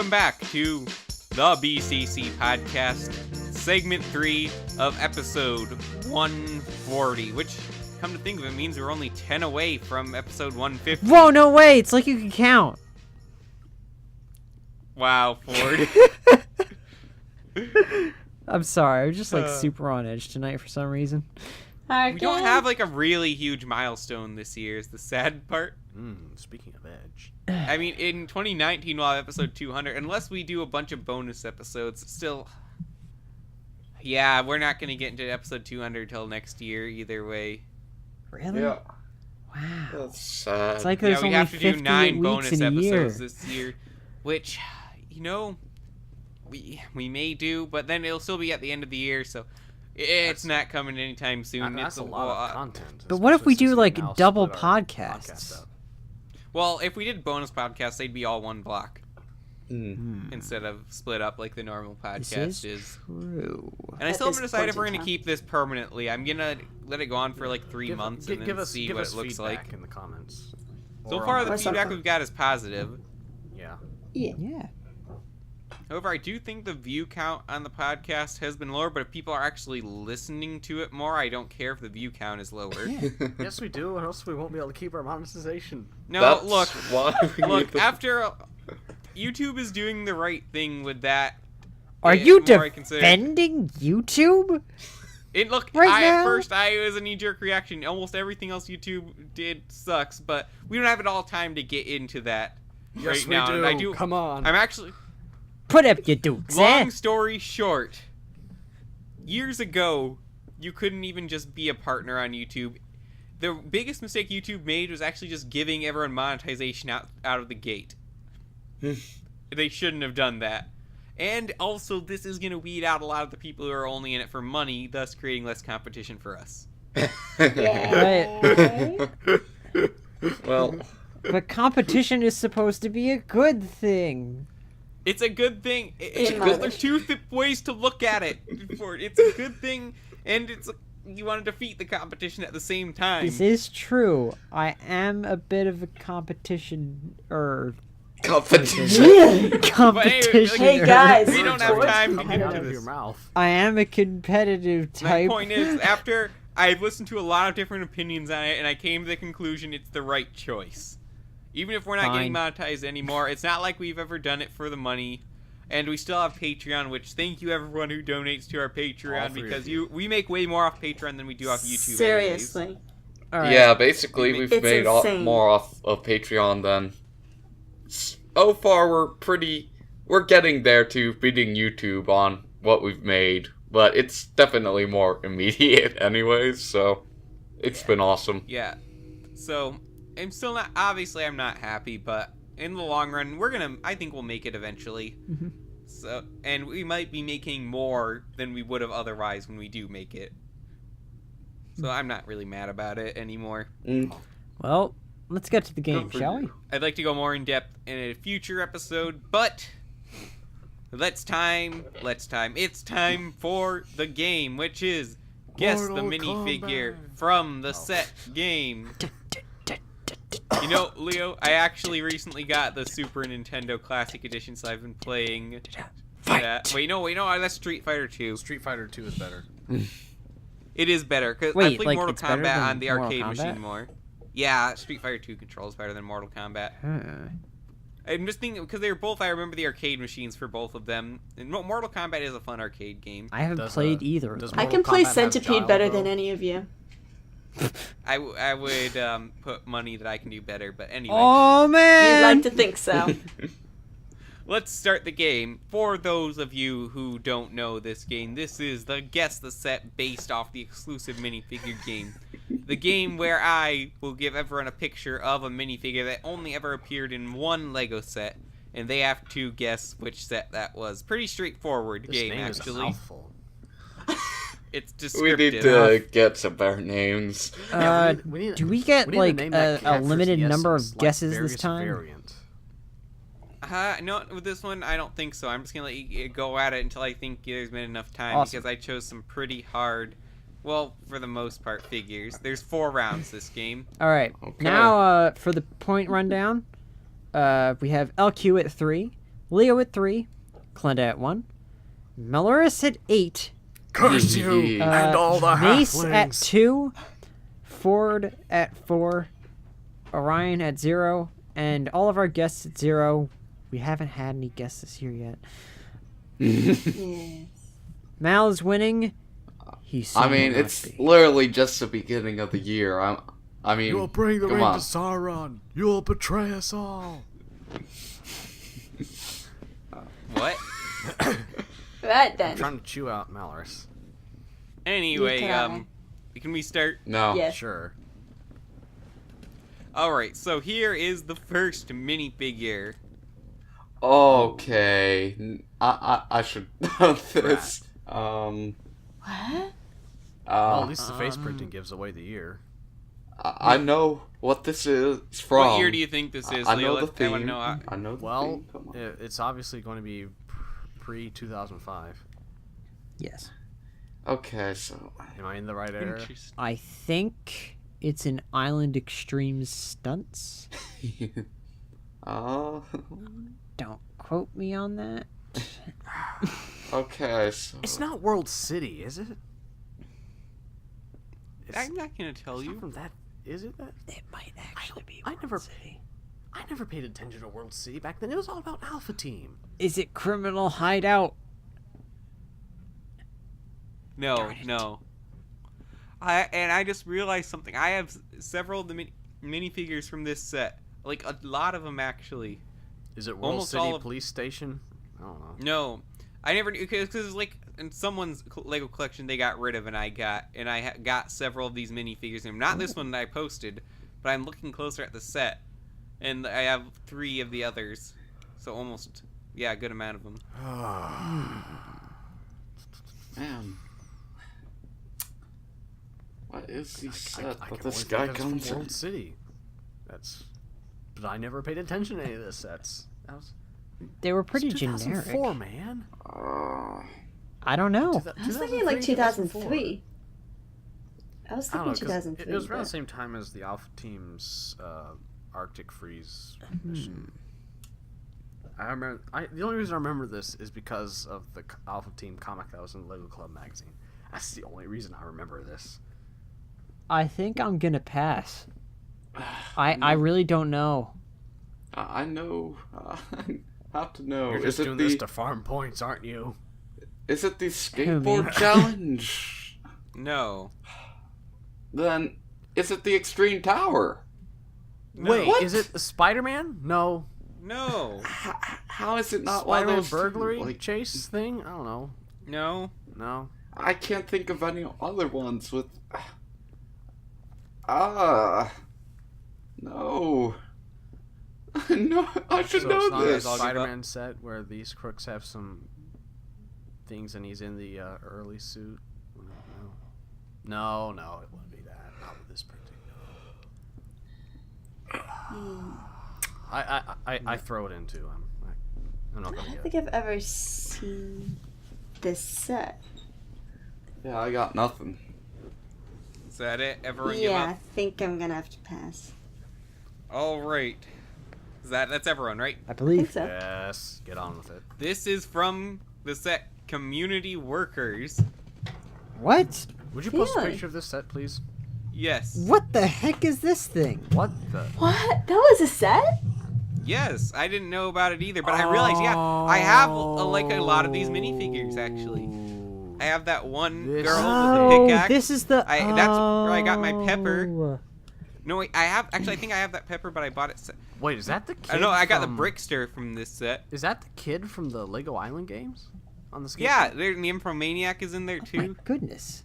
welcome back to the BCC Podcast, segment 3 of episode 140, which, come to think of it, means we're only 10 away from episode 150. Whoa, no way! It's like you can count. Wow, Ford. I'm sorry, I was just like super on edge tonight for some reason. We don't have like a really huge milestone this year, is the sad part. Speaking of edge. I mean, in 2019 we'll have episode 200, unless we do a bunch of bonus episodes. Still, yeah, we're not going to get into episode 200 till next year either way. Really? Yeah. Wow. That's sad. It's like there's we only have to do 58 9 weeks bonus in a year. episodes this year, which, you know, we may do, but then it'll still be at the end of the year, so it's not coming anytime soon. That's a lot of content. But what if we do like now double split our podcasts? podcast up. Well, if we did bonus podcasts, they'd be all one block Mm. instead of split up like the normal podcast This is is. true. And I At still this haven't decided point if we're in going to time. keep this permanently. I'm going to let it go on for like 3 months and then see what it looks like. in the comments. So Or far, on the Or feedback something. we've got is positive. Yeah. Yeah. However, I do think the view count on the podcast has been lower, but if people are actually listening to it more, I don't care if the view count is lower. Yes, we do, or else we won't be able to keep our monetization. No, That's look, why we need look, the- after YouTube is doing the right thing with that. Are you more I consider- defending YouTube? Look, Right at now? first, it was a knee-jerk reaction. Almost everything else YouTube did sucks, but we don't have it all time to get into that Yes, right we now. do. And I do. Come on. I'm actually. Put up your dukes, Long story short, years ago, you couldn't even just be a partner on YouTube. The biggest mistake YouTube made was actually just giving everyone monetization out of the gate. They shouldn't have done that. And also, this is going to weed out a lot of the people who are only in it for money, thus creating less competition for us. Well, But competition is supposed to be a good thing. It's a good thing. In my There's two ways to look at it. It's a good thing, and you want to defeat the competition at the same time. This is true. I am a bit of a competition competition. competition. Hey, guys. We don't have time to Coming get out into of your this. mouth. I am a competitive My type. point is, after I've listened to a lot of different opinions on it, and I came to the conclusion it's the right choice. Even if we're not getting monetized anymore, it's not like we've ever done it for the money. And we still have Patreon, which thank you everyone who donates to our Patreon, because we make way more off Patreon than we do off YouTube. Seriously. All right. Yeah, basically we've It's made insane. more off of Patreon than. So far, we're getting there to beating YouTube on what we've made, but it's definitely more immediate, anyways. So it's been awesome. Yeah. So I'm still not. Obviously, I'm not happy, but in the long run, I think we'll make it eventually. Mhm. So, and we might be making more than we would have otherwise when we do make it. So I'm not really mad about it anymore. Well, let's get to the game, Good for shall we? you. I'd like to go more in depth in a future episode, but it's time for the game, which is guess the Mortal minifigure Kombat. from the set game. You know, Leo, I actually recently got the Super Nintendo Classic Edition, so I've been playing that. Wait, no, that's Street Fighter 2. Street Fighter 2 is better. It is better, because I Wait, played like, Mortal it's better Kombat than on the Mortal arcade Kombat? machine more. Yeah, Street Fighter 2 controls better than Mortal Kombat. I'm just thinking, because they were both, I remember the arcade machines for both of them. And Mortal Kombat is a fun arcade game. I haven't played either. of does them. I Mortal can play Kombat have Centipede Gyro, better though? than any of you. I would put money that I can do better, but anyway. Oh You'd man! like to think so. Let's start the game. For those of you who don't know this game, this is the Guess the Set based off the exclusive minifigure game. The game where I will give everyone a picture of a minifigure that only ever appeared in one Lego set, and they have to guess which set that was. Pretty straightforward This game, name is a actually. mouthful. It's We descriptive. need to get some better names. Do we get to like name that a cat first limited yes number and of select guesses this various time? variant. No, with this one, I don't think so. I'm just going to let you go at it until I think there's been enough time, Awesome. because I chose some pretty hard, well, for the most part, figures. There's 4 rounds this game. All right. Okay. Now, for the point rundown, we have LQ at 3, Leo at 3, Glenda at 1, Melorus at 8, Curse you and all the Mace at halflings. 2, Ford at 4, Orion at 0, and all of our guests at 0. We haven't had any guests this year yet. Yes. Mal is winning. He's I mean, it's literally just the beginning of the year. I mean, You'll bring the come ring on. to Sauron. You'll betray us all. What? Right I'm then. trying to chew out Malorus. Anyway, You try. can we start? No. Yes. Sure. Alright, so here is the first minifigure. Okay. I should know this. What? Well, at least the face printing gives away the year. I know what this is from. What year do you think this is, I Leo? know the I want theme. to know. I know the Well, theme. Come on. it's obviously going to be pre-2005. Yes. Okay, so Am I in the right era? Interesting. I think it's an Island Extremes stunts. oh, Don't quote me on that. okay, so It's not World City, is it? I'm not going to tell It's not you. from that. Is it that? It might actually be. I never- World City. I never paid attention to World City back then. It was all about Alpha Team. Is it Criminal Hideout? No, Darn it. no. I just realized something. I have several of the minifigures from this set. Like, a lot of them, actually. Is it World Almost City all of- Police Station? I don't know. No. I never knew, because, like, in someone's Lego collection they got rid of, and I got several of these minifigures. And not this one that I posted, but I'm looking closer at the set. And I have 3 of the others. So almost, yeah, a good amount of them. man, what is the set I that can this only guy think that's from comes in? World City. That's. But I never paid attention to any of the sets. That was They were pretty it's generic. 2004, man. I don't know. I was thinking like 2003. I was I don't thinking know, 'cause 2003. it was around the but- same time as the Alpha Team's Arctic Freeze mission. I remember. The only reason I remember this is because of the Alpha Team comic that was in Lego Club magazine. That's the only reason I remember this. I think I'm gonna pass. I really don't know. I know. I have to know. You're just is doing it this the to farm points, aren't you? is it the me? skateboard challenge? No. Then is it the extreme tower? No. Wait, What? is it the Spider-Man? No. No. How is it not one of Spider-Man those two? burglary Like, chase thing? I don't know. No. No. I can't think of any other ones with. No. No, I should So know it's not this. a I'll give up. Spider-Man set where these crooks have some things and he's in the early suit. No, it wouldn't be that. Not with this printing. I throw it into. I'm not I gonna don't get think it. I've ever seen this set. Yeah, I got nothing. Is that it? Everyone give Yeah, I up? think I'm gonna have to pass. All right. That's everyone, right? I I think believe. so. Yes, get on with it. This is from the set Community Workers. What? Would you post a Really? picture of this set, please? Yes. What the heck is this thing? What the? What? That was a set? Yes. I didn't know about it either, but I realized, yeah, I have like a lot of these minifigures actually. I have that one This- girl Oh, with the pickaxe. this is the. That's where I got my pepper. Oh. No, wait, I think I have that pepper, but I bought it. Wait, is that the kid? I know I got the from- Brickster from this set. Is that the kid from the Lego Island games? On the skateboard? Yeah, the Infomaniac is in there Oh my too. goodness.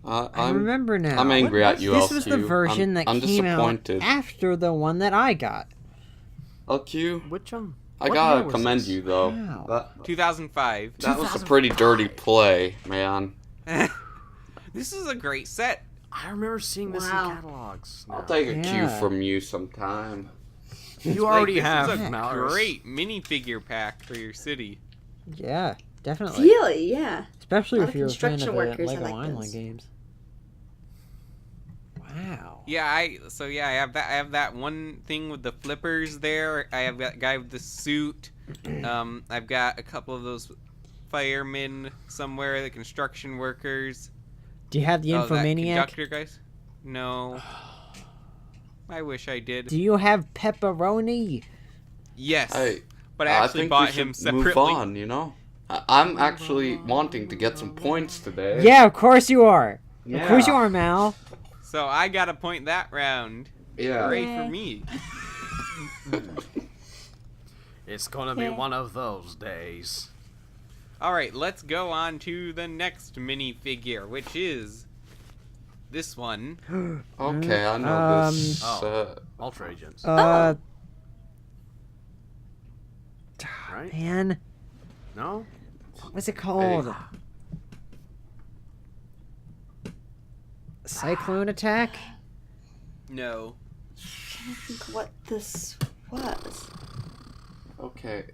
I I'm remember now. I'm angry at you, This was the LQ. version that I'm came out disappointed. after the one that I got. LQ, Which one? I What year gotta was commend this? you though. Wow. That 2005. that was a pretty dirty play, man. This is a great set. I remember seeing this Wow. in catalogs. I'll now. take a cue Yeah. from you sometime. You already This have is a Malorus. great minifigure pack for your city. Yeah, definitely. Really? Yeah. Especially A lot if of you're a fan of construction the workers, I Lego like Island those. games. Wow. Yeah, I have that one thing with the flippers there. I have that guy with the suit. I've got a couple of those firemen somewhere, the construction workers. Do you have the That Infomaniac? conductor guys? No. I wish I did. Do you have Pepperoni? Yes. I But I actually think bought we should him separately. move on, you know? I'm actually wanting to get some points today. Yeah, of course you are. Yeah. Of course you are, Mal. So I got a point that round. Yeah. Hooray for me. It's gonna be one of those days. Alright, let's go on to the next minifigure, which is this one. Okay, I know this. Ultra Agents. Right? Man, No? what's it called? Cyclone attack? No. I think what this was. Okay.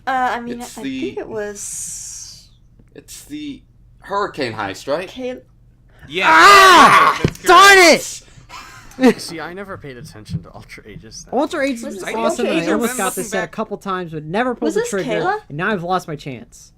I mean, I it's the- think it was. It's the hurricane heist, right? Okay. Yeah. Ah! that's Darn correct. it! See, I never paid attention to Ultra Agents. Ultra Agents Was is this awesome, Ultra and I Agents? almost got Looking this set a back- couple times, but never pulled Was the this trigger, Kayla? and now I've lost my chance.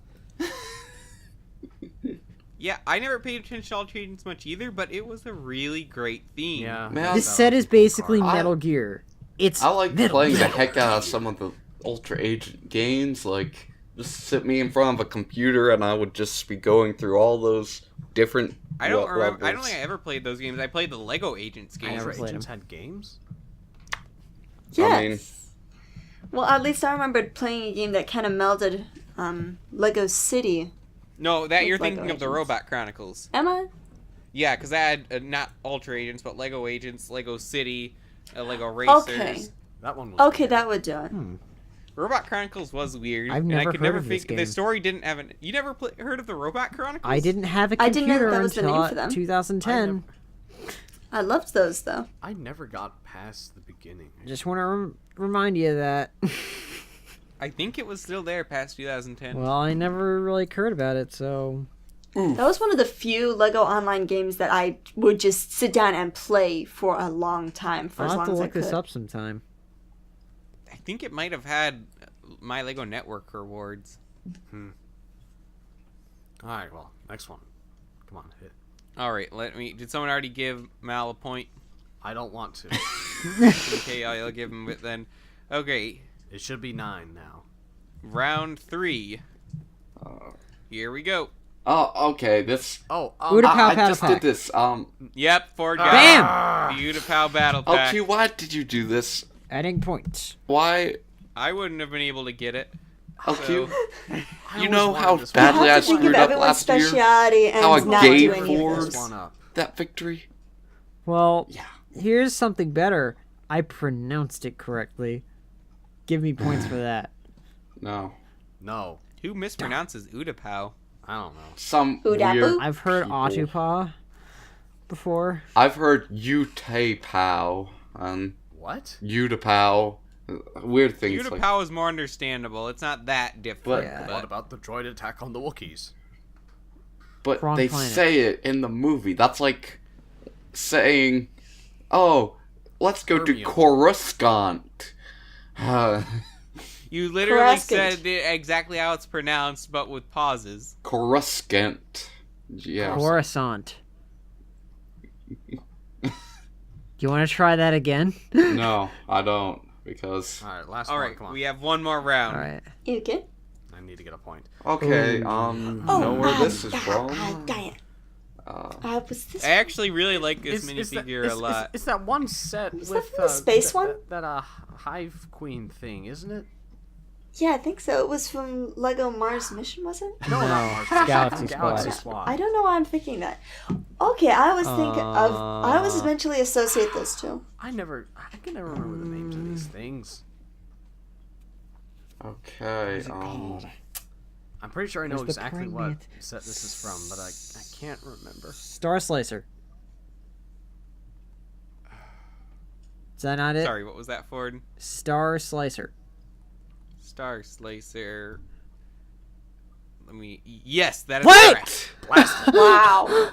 Yeah, I never paid attention to Ultra Agents much either, but it was a really great theme. Yeah. Man, This set is basically I- Metal Gear. It's I like Metal playing the Gear. heck out of some of the Ultra Agent games. Like, just sit me in front of a computer and I would just be going through all those different I don't remember. I don't levels. think I ever played those games. I played the Lego Agents game. never Ultra played Agents them. had games? Yes. I mean- Well, at least I remembered playing a game that kind of melded Lego City. No, that you're Lego thinking of the Agents. Robot Chronicles. Am I? Yeah, because that had not Ultra Agents, but Lego Agents, Lego City, Lego Racers. Okay. That one was. Okay, that would do it. Robot Chronicles was weird. I've and I never could heard never of this figure game. the story didn't have an. You never heard of the Robot Chronicles? I didn't have a I didn't know computer that was the name until for them. 2010. I loved those though. I never got past the beginning. Just want to remind you of that. I think it was still there past 2010. Well, I never really heard about it, so... That was one of the few Lego online games that I would just sit down and play for a long time, for as I'll have long to as I look could. this up sometime. I think it might have had My Lego Network rewards. Alright, well, next one. Come on, hit. All right, Did someone already give Mal a point? I don't want to. Okay, I'll give him it then. Okay, It should be 9 now. round 3. Here we go. Oh, okay. This. Oh, Uda Pow I Paddle just Pack. did this. Yep, Ford got Bam! it. The Udapow Battle Pack. Okay, why did you do this? Adding points. Why? I wouldn't have been able to get it. Okay. I You always know wanted how this You one. badly have I to think of screwed up everyone's last year? speciality and How I not gave do any of for- this. One up. That victory? Well, Yeah. here's something better. I pronounced it correctly. Give me points for that. No. No, Who mispronounces Udapow? I don't know. Some Udapu? weird. I've heard people. Autopaw before. I've heard Ute-pow and What? Udapow. Weird things like. Udapow is more understandable. It's not that different. Yeah. What about the droid attack on the Wookiees? But Wrong they planet. say it in the movie. That's like saying, "Oh, let's go to Ermium. Coruscant." You literally Coruscant. said it exactly how it's pronounced, but with pauses. Coruscant. Yeah. Coruscant. You want to try that again? No, I don't because. Alright, last All one. right, Come on. we have one more round. All right. You okay? I need to get a point. Okay. Oh, Know where this is from. Dang it. Was this? I actually really like this that- minifigure a it's- lot. It's that one set Was with that from the space one? That Hive Queen thing, isn't it? Yeah, I think so. It was from Lego Mars Mission, was it? No, No, not Mars. Galaxy Galaxy Squad. Squad. I don't know why I'm thinking that. Okay, I was thinking of. I was eventually associate those two. I can never remember the names of these things. Okay. I'm pretty sure I know Where's the exactly what pregnant set this is from, but I can't remember. Star Slicer. Is that not it? Sorry, what was that, Ford? Star Slicer. Star Slicer. Yes, that is What? correct. Wow.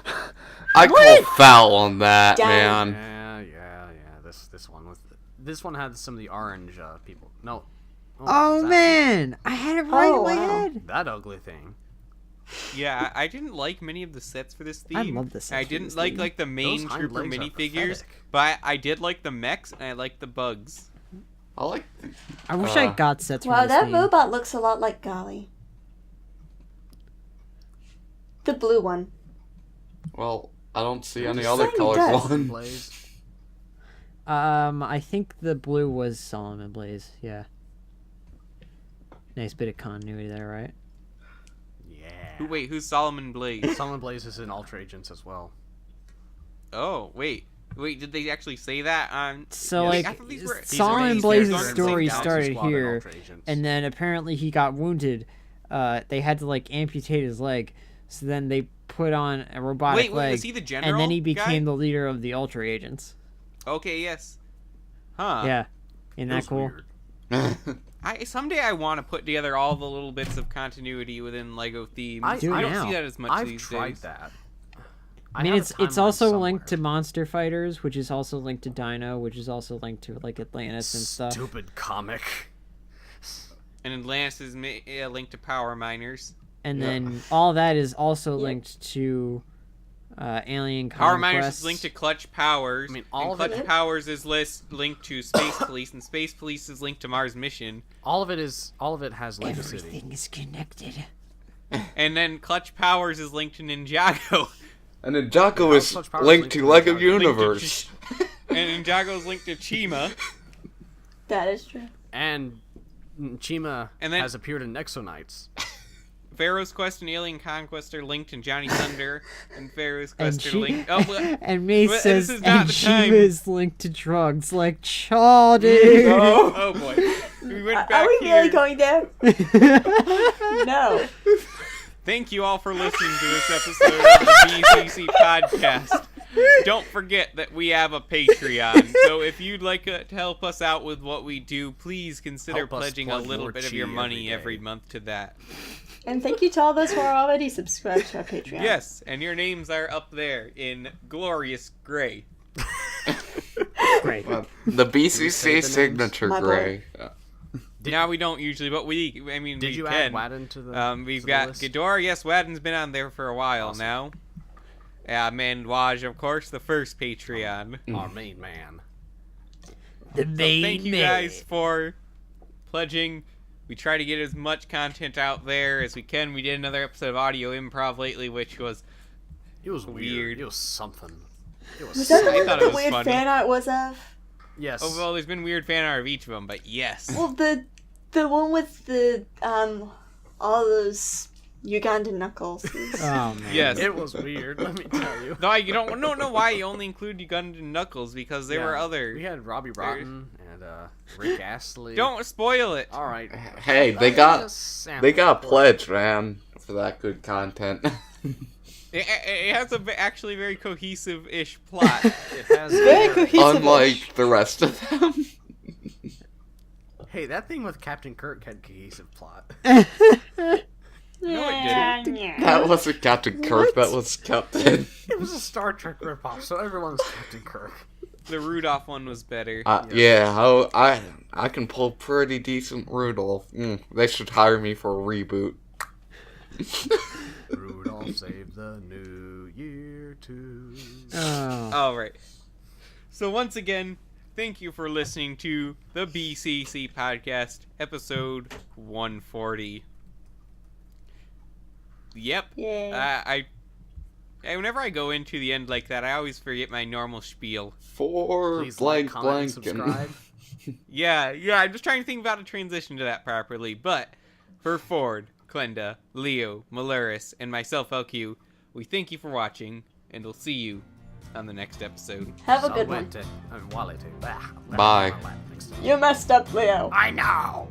I call foul on that, Damn. man. Yeah. This one had some of the orange people. No, Oh that- man, I had it right Oh, in my wow. head. That ugly thing. Yeah, I didn't like many of the sets for this theme. I love the sets I for didn't this like theme. like the main Those hind trooper legs are minifigures, pathetic. but I did like the mechs and I like the bugs. I like. I wish I Uh, got sets for Wow, this that theme. robot looks a lot like Golly. The blue one. Well, I don't see I'm any just other saying he colors does. one. Blaze. I think the blue was Solomon Blaze. Yeah. Nice bit of continuity there, right? Yeah. Wait, who's Solomon Blaze? Solomon Blaze is in Ultra Agents as well. Oh, wait, did they actually say that on? So Yeah, like, I thought these were- He's Solomon in Blaze's Galaxy story Squad started in here, Ultra Agents. and then apparently he got wounded. They had to like amputate his leg, so then they put on a robotic Wait, leg, was he the general? and then he became guy? the leader of the Ultra Agents. Okay, yes. Huh. Yeah, isn't It was that cool? weird. Someday I want to put together all the little bits of continuity within Lego themes. I Do it don't now. see that as much I've these tried days. that. I mean, have it's a timeline also linked to somewhere. Monster Fighters, which is also linked to Dino, which is also linked to like Atlantis and stuff. Stupid comic. And Atlantis is linked to Power Miners. And Yeah. then all that is also linked to Alien Power Conquest. Miners is linked to Clutch Powers. I mean, and all of Clutch it- Powers is linked to Space Police, and Space Police is linked to Mars Mission. All of it has Lego City. Everything is connected. And then Clutch Powers is linked to Ninjago. And Ninjago is Such powers linked linked to to Lego Ninjago. Universe. And Ninjago is linked to Chima. That is true. And Chima And then- has appeared in Exonites. Pharaoh's Quest and Alien Conquest are linked in Johnny Thunder. And Pharaoh's And Quest are linked... Oh, well, and Mace Well, says, this is not and the she time." is linked to drugs like Chaw, dude. oh boy. We went Are back we here. really going there? No. Thank you all for listening to this episode of the BCC Podcast. Don't forget that we have a Patreon, so if you'd like to help us out with what we do, please consider Help us pledging a plug little more bit of chi your every money day. every month to that. And thank you to all those who are already subscribed to our Patreon. Yes, and your names are up there in glorious gray. Great. The say the BCC names? signature My boy. gray. Now we don't usually, but we Did you can. add Wadden to the We've to the got list? Ghidorah. Yes, Wadden's been on there for a while Awesome. now. Manwaj, of course, the first Patreon. Our main man. The So main thank you man. guys for pledging. We try to get as much content out there as we can. We did another episode of Audio Improv lately, which was It was weird. Weird. It was something. It was. Was that the I one thought that it the was weird funny. fan art was of? Yes. oh well. There's been weird fan art of each of them, but yes. Well, the one with the all those Ugandan knuckles. is- Oh man. Yes. It was weird. Let me tell you. Though you don't know why you only include Ugandan Knuckles because there Yeah, were other. We had Robbie Rotten and Rick Astley. Don't spoil it. All right. Hey, they got a pledge, man, for that good content. It has actually very cohesive-ish plot. It has Very cohesive. Unlike the rest of them. Hey, that thing with Captain Kirk had cohesive plot. No, it didn't. That wasn't Captain Kirk, that was Captain. It was a Star Trek ripoff, so everyone's Captain Kirk. The Rudolph one was better. Yeah, I can pull pretty decent Rudolph. They should hire me for a reboot. Rudolph saved the new year too. Oh. All right. So once again, thank you for listening to the BCC Podcast, episode 140. Yep. Yay. Whenever I go into the end like that, I always forget my normal spiel. For Please like, blank comment, and blank subscribe. Yeah, I'm just trying to think about a transition to that properly. But for Ford, Klenda, Leo, Malaris, and myself, LQ, we thank you for watching, and we'll see you on the next episode. Have a good one. Wallet. Bye. You messed up, Leo. I know.